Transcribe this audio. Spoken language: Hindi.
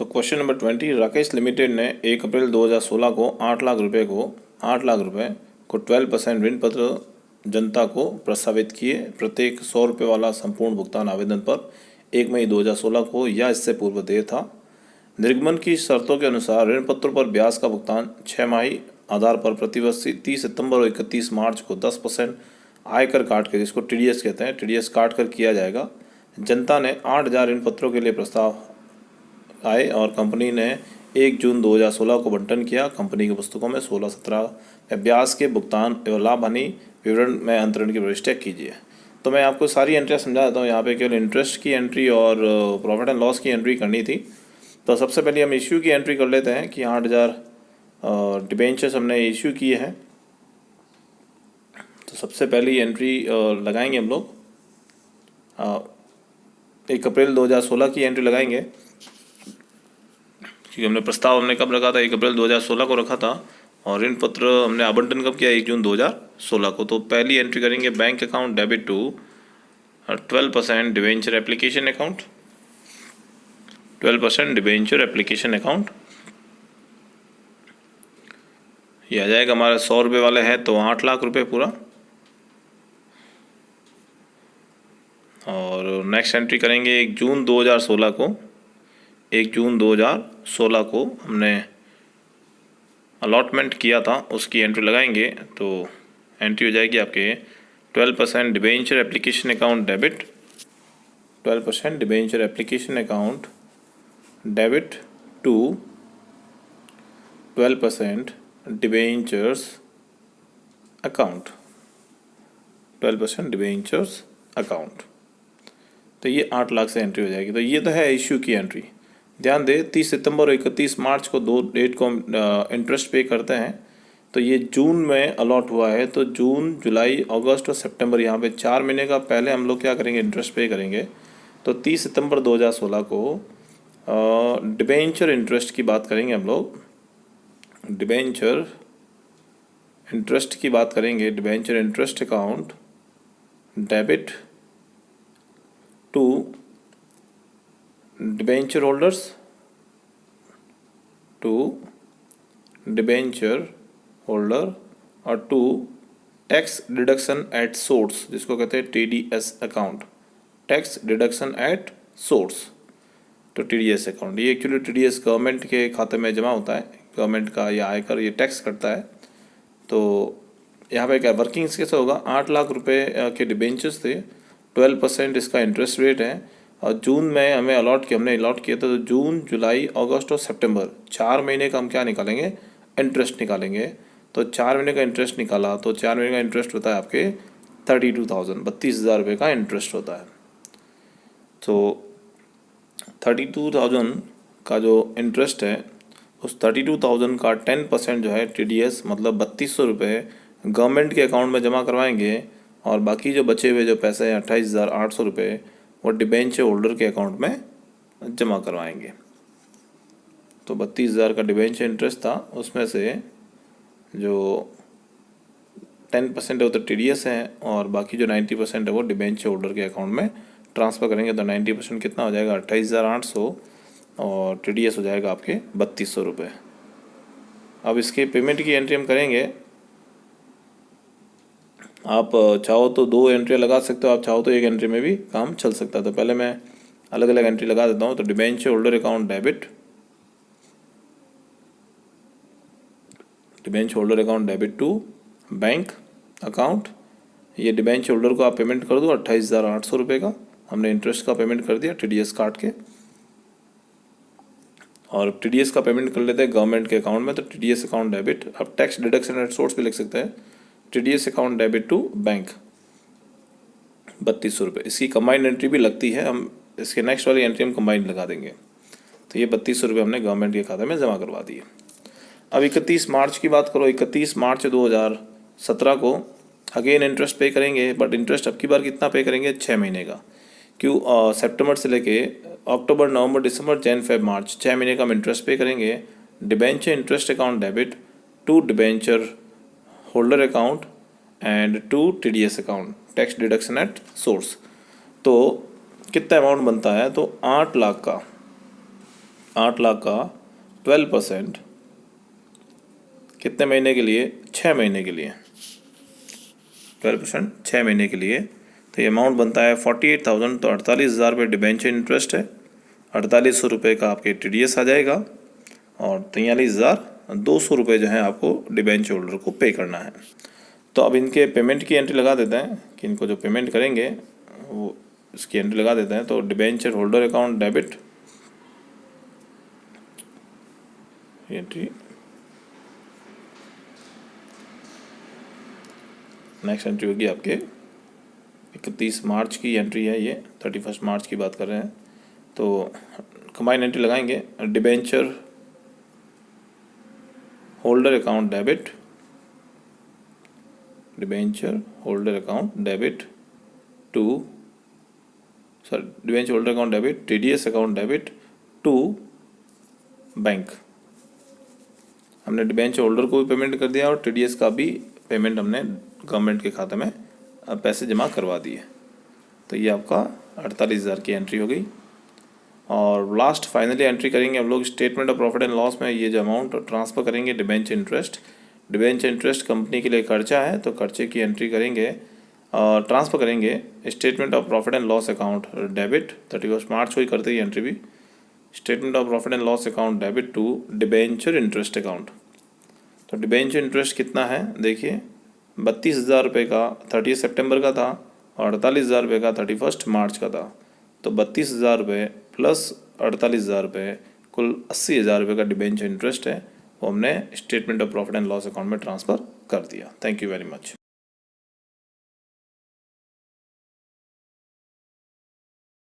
क्वेश्चन नंबर 20, राकेश लिमिटेड ने 1 अप्रैल 2016 को 8 लाख रुपए को 12% ऋण पत्र जनता को प्रस्तावित किए। प्रत्येक 100 रुपये वाला संपूर्ण भुगतान आवेदन पर 1 मई 2016 को या इससे पूर्व देय था। निर्गमन की शर्तों के अनुसार ऋण पत्रों पर ब्याज का भुगतान 6 माही आधार पर प्रतिवर्ष 30 सितंबर और 31 मार्च को 10% आयकर काट कर, जिसको टीडीएस कहते हैं, टीडीएस काट कर किया जाएगा। जनता ने 8,000 ऋण पत्रों के लिए प्रस्ताव आए और कंपनी ने 1 जून 2016 को बंटन किया। कंपनी की पुस्तकों में 16-17 में ब्याज के भुगतान एवं लाभ हानि विवरण में अंतरण की प्रविष्टियाँ कीजिए। तो मैं आपको सारी एंट्रियाँ समझा देता हूँ। यहाँ पे केवल इंटरेस्ट की एंट्री और प्रॉफिट एंड लॉस की एंट्री करनी थी। तो सबसे पहले हम इश्यू की एंट्री कर लेते हैं कि 8,000 डिबेंचर्स हमने इश्यू किए हैं। तो सबसे पहली एंट्री लगाएंगे हम लोग 1 अप्रैल 2016 की एंट्री लगाएंगे, क्योंकि हमने प्रस्ताव कब रखा था, 1 अप्रैल 2016 को रखा था और ऋण पत्र हमने आवंटन कब किया, 1 जून 2016 को। तो पहली एंट्री करेंगे bank account debit to 12% debenture application account, 12% debenture application account. ये आ जाएगा हमारा 100 रुपये वाले है तो 8 लाख रुपए पूरा। और नेक्स्ट एंट्री करेंगे 1 जून 2016 को, 1 जून 2016 को हमने अलॉटमेंट किया था, उसकी एंट्री लगाएंगे। तो एंट्री हो जाएगी आपके 12% debenture application account debit, 12% debenture application account debit to 12% debentures account, 12% debentures account. तो ये 8 लाख से एंट्री हो जाएगी। तो ये तो है इश्यू की एंट्री। ध्यान दें 30 सितंबर और 31 मार्च को 2 डेट को इंटरेस्ट पे करते हैं। तो ये जून में अलॉट हुआ है, तो जून, जुलाई, अगस्त और सितंबर, यहाँ पे 4 महीने का पहले हम लोग क्या करेंगे, इंटरेस्ट पे करेंगे। तो 30 सितंबर 2016 को डिबेंचर इंटरेस्ट की बात करेंगे हम लोग, डिबेंचर इंटरेस्ट की बात करेंगे। Debenture interest account debit to debenture holders, to debenture holder और to tax deduction at source, जिसको कहते हैं TDS account, tax deduction at source. तो टीडीएस अकाउंट ये एक्चुअली टीडीएस गवर्नमेंट के खाते में जमा होता है, गवर्नमेंट का या आयकर ये टैक्स करता है। तो यहाँ पे क्या वर्किंग्स कैसे होगा, 8 लाख रुपए के डिबेंचर्स थे, 12% इसका इंटरेस्ट रेट है। और जून में हमने अलॉट किया था। तो जून, जुलाई, अगस्त और सितंबर 4 महीने का हम क्या निकालेंगे, इंटरेस्ट निकालेंगे। तो 4 महीने का इंटरेस्ट निकाला तो 4 महीने का इंटरेस्ट होता है आपके 32,000, 32,000 रुपये का इंटरेस्ट होता है। तो 32,000 का जो इंटरेस्ट है, उस 32,000 का 10% जो है टीडीएस, मतलब 3,200 रुपये गवर्नमेंट के अकाउंट में जमा करवाएंगे और बाकी जो बचे हुए जो पैसे हैं 28,800 रुपये वो डिबेंचर होल्डर के अकाउंट में जमा करवाएंगे। तो 32,000 का डिबेंचर इंटरेस्ट था, उसमें से जो 10% है वो तो टीडीएस है और बाकी जो 90% है वो डिबेंचर होल्डर के अकाउंट में ट्रांसफ़र करेंगे। तो 90% कितना हो जाएगा, 28,800 और टीडीएस हो जाएगा आपके 3,200 रुपये। अब इसके पेमेंट की एंट्री हम करेंगे। आप चाहो तो 2 एंट्रियाँ लगा सकते हो, आप चाहो तो 1 एंट्री में भी काम चल सकता है। तो पहले मैं अलग अलग एंट्री लगा देता हूँ। तो debenture holder account debit, debenture holder account debit to bank account. ये डिबेंचर होल्डर को आप पेमेंट कर दो 28,800 रुपये का, हमने इंटरेस्ट का पेमेंट कर दिया टीडीएस काट के। और टीडीएस का पेमेंट कर लेते हैं गवर्नमेंट के अकाउंट में। तो टीडीएस अकाउंट डेबिट, अब टैक्स डिडक्शन एट सोर्स भी लिख सकते हैं, TDS account debit to bank 3,200 रुपये। इसकी कंबाइंड एंट्री भी लगती है, हम इसके नेक्स्ट वाली एंट्री हम कंबाइंड लगा देंगे। तो ये 3,200 रुपये हमने गवर्नमेंट के खाते में जमा करवा दिए। अब 31 मार्च की बात करो, 31 मार्च 2017 को अगेन इंटरेस्ट पे करेंगे, बट इंटरेस्ट अब की बार कितना पे करेंगे, 6 महीने का। क्यों, सितंबर से लेके अक्टूबर, नवंबर, दिसंबर, जैन, फेब, मार्च 6 महीने का हम इंटरेस्ट पे करेंगे। Debenture interest account debit to debenture holder account and to TDS account, tax deduction at source. तो कितना अमाउंट बनता है, तो 8 लाख का 8 लाख का 12% कितने महीने के लिए? 6 महीने के लिए। 12% 6 महीने के लिए, तो ये अमाउंट बनता है 48,000। तो 48,000 रुपये डिबेंचर इंटरेस्ट है, 4800 रुपये का आपके TDS आ जाएगा और 43,200 रुपये जो है आपको डिबेंचर होल्डर को पे करना है। तो अब इनके पेमेंट की एंट्री लगा देते हैं कि इनको जो पेमेंट करेंगे वो इसकी एंट्री लगा देते हैं। तो debenture holder account debit entry, next entry होगी आपके 31 मार्च की एंट्री है, ये 31 मार्च की बात कर रहे हैं। तो कंबाइन एंट्री लगाएंगे, debenture holder account debit, debenture holder account debit to debenture holder account debit TDS account debit to bank. हमने डिबेंचर होल्डर को भी पेमेंट कर दिया और TDS का भी पेमेंट हमने गवर्नमेंट के खाते में पैसे जमा करवा दिए। तो ये आपका 48,000 की एंट्री हो गई। और लास्ट फाइनली एंट्री करेंगे हम लोग statement of profit and loss में। ये जो अमाउंट ट्रांसफ़र करेंगे डिबेंचर इंटरेस्ट कंपनी के लिए खर्चा है, तो खर्चे की एंट्री करेंगे और ट्रांसफ़र करेंगे statement of profit and loss account debit. 31 March को ही करते ही एंट्री भी, statement of profit and loss account debit to debenture interest account. तो डिबेंचर इंटरेस्ट कितना है देखिए, 32,000 रुपये का 30 सितंबर का था और 48,000 रुपये का 31 मार्च का था। तो 32,000 रुपये प्लस 48,000 रुपये कुल 80,000 रुपये का डिबेंचर इंटरेस्ट है, वो हमने statement of profit and loss account में ट्रांसफ़र कर दिया। Thank you very much.